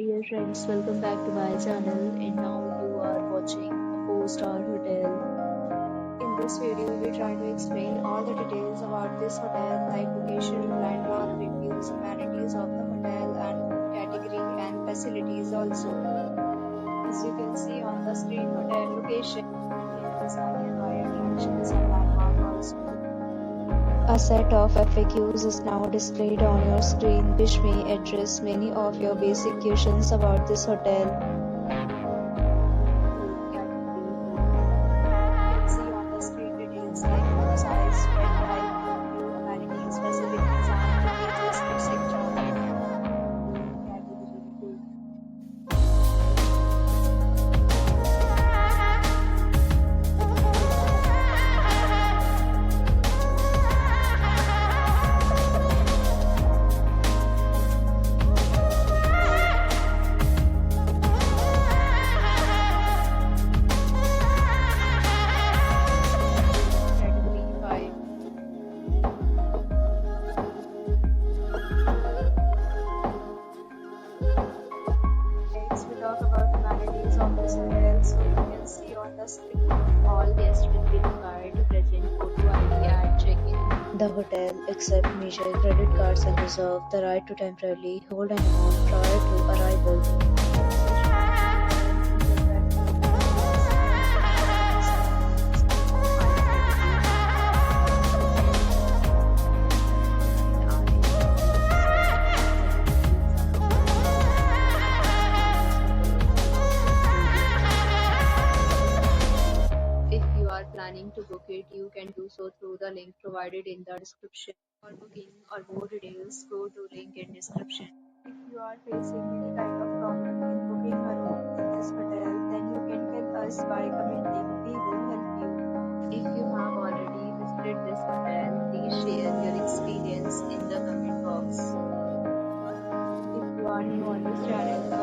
Dear friends, welcome back to my channel, and now you are watching a 4-star hotel. In this video, we try to explain all the details about this hotel like location, landmark reviews, amenities of the hotel, and food category and facilities also. As you can see on the screen, hotel location, nearby attractions and landmark also. A set of FAQs is now displayed on your screen, which may address many of your basic questions about this hotel. You can see on the screen details like room size, bed type, view, amenities, facilities, and packages, etc. Category food. Next, we talk about amenities of this hotel. So you can see on the screen, all guests will be required to present photo ID at check-in. The hotel accepts major credit cards and reserve the right to temporarily hold an amount prior to arrival. If you are planning to book it, you can do so through the link provided in the description. For booking or more details, go to link in description. If you are facing any kind of problem in booking a room in this hotel, then you can tell us by commenting. We will help you. If you have already visited this hotel, please share your experience in the comment box. If you are new on this channel,